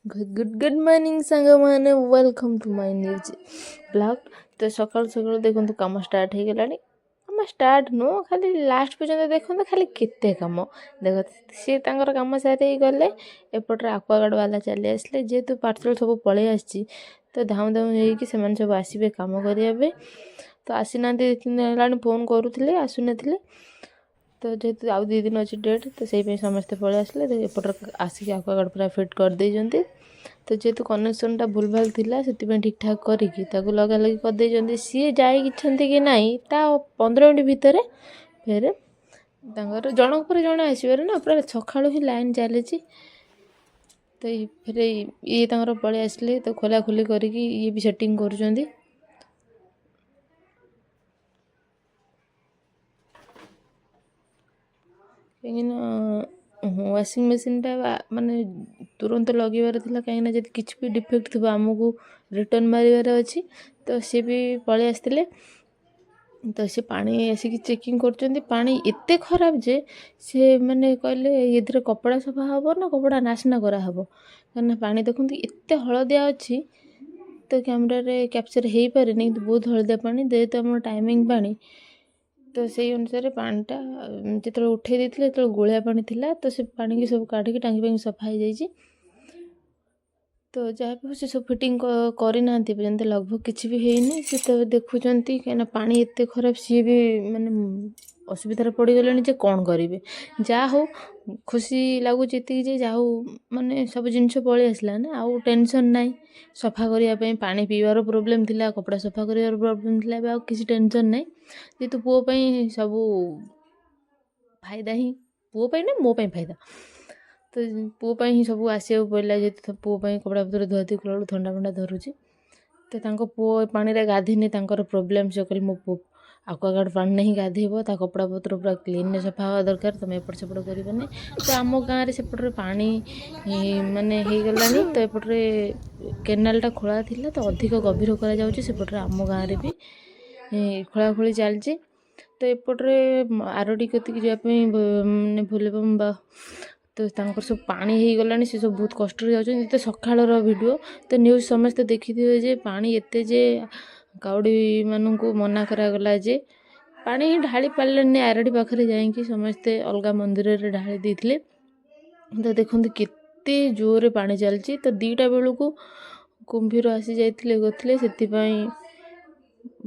Good morning सांग मैंने welcome to my news blog. तो सकाल सकाल देखो कम स्टार्ट हो गलानी। कम स्टार्ट नो खाली लास्ट पर्यंत देखो खाली केते कम देख सी कम सारी गले एपटे आक्वागार्ड वाला चली आसले जेहेतु पार्सल सब पलि आसी तो धाम धाम होगी से सब आसबे कम करने तो आसी ना 2 दिन है फोन करूँ आसुन तो जेहेतु आउ 2 दिन अच्छी डेट तो से समस्ते पलि आसले एपटर आसिक आक्वागार्ड पूरा फिट कर देते तो जेहेतु कनेक्शनटा भूल भाल थिला से ठीक ठाक करके लगा लगी करदे सी जाइछन्ति कि नहीं ता 15 मिनट भितर फिर जनक पर जड़े आसबार ना पूरा सका ही लाइन चली तो फिर ये पलि आसले तो खोला खोली करके ये भी सेटिंग कर वाशिंग मशीन टा माने तुरंत लगेबार थिला कहीं जब किसी भी डिफेक्ट थी आमको रिटर्न मारिबार अच्छी तो सी भी पलि आसते तो सी पानी आसिक चेकिंग कर पानी एते खराब जे से मैंने कहले ये कपड़ा सफा हम ना कपड़ा नासना कराहब कहीं पानी देखते एत हलदिया अच्छी तो कैमेरा कैप्चर हो पारे नहीं बहुत हलदिया पानी जेहेतु आम टाइमिंग पानी तो से अनुसार पानीटा जो उठे देते जो गोलिया पानी थिला तो से पानी की सब काढ़ी टांगी पांगी सफा हो जाए तो जहाँ भी से सब फिटिंग करना पर्यंत लगभग किसी भी है सी तो देखुं कहीं पानी एत खराब सी भी माने असुविधार पड़गले जे कौन करेंगे जहाँ हो खुशी लगुच ये जहाँ माने सब जिनस पलि आसला ना आउ टेंशन नाई सफा करने पानी पीबार प्रोब्लेम थिला कपड़ा सफा कर प्रोब्लेम थिला किसी टेंशन नाई जेहेतु पुओं सब फायदा ही पुओं ना मो फायदा तो पुओं ही सब आसो पड़ा जेहेतु पुओं कपड़ा पतर धुआधुई कला थंडा फंडा धरुची तो पुओ पानी गाधेनी प्रोब्लेम से कहले मो पु आक्वागार्ड पानी नहीं गाधेब ता कपड़ा पतर पूरा क्लीन सफा हवा दरकार तुम एपट सेपट करनी तो आम गाँव में सेपटे पानी माने हो गलानी तो एपटे केनालटा खोला थिला तो अधिक गभीर करपटे आम गाँव में भी खोला खोली चलती तो एपटे आरडी कतिक जावाई मैंने भूलबम तो सब पानी हो गलानी से सब बहुत कष्ट जाते सकाळर वीडियो तो न्यूज समस्ते देखी थे जे पानी एते जे काउडी मानू मना करागला जे पानी ही ढाली पारे आरडी पाखे जाकि समस्ते अलग मंदिर में ढाली देते तो देखते केते जोर पानी चलती तो 2टा बेलू कुंभीर आसी जाते गले से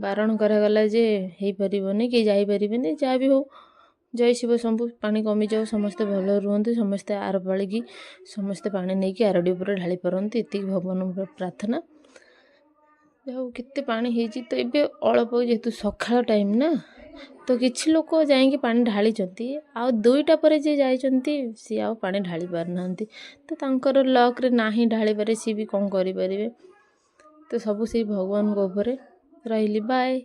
बारण करागला जे हो पारनी कि जापर जहाँ भी हो जय शिव शंभु पानी कमी जाओ समस्ते भल रुहतु समस्ते आर पाली की समस्ते पानी नहीं कि आरडी उपर ढाली पारती ये भगवान प्रार्थना जाओ केते पानी होती तो ये अल्प जेहेतु सकाळ टाइम ना तो किछि लोक जाइए पानी ढाली आउ 2टा पर जे जाइछन्ति सी आउ पानी ढाली पारना तो तांकर लक रे नाही ढाली पारे सी भी कौन करें तो सब से भगवान को ऊपर रही बाय।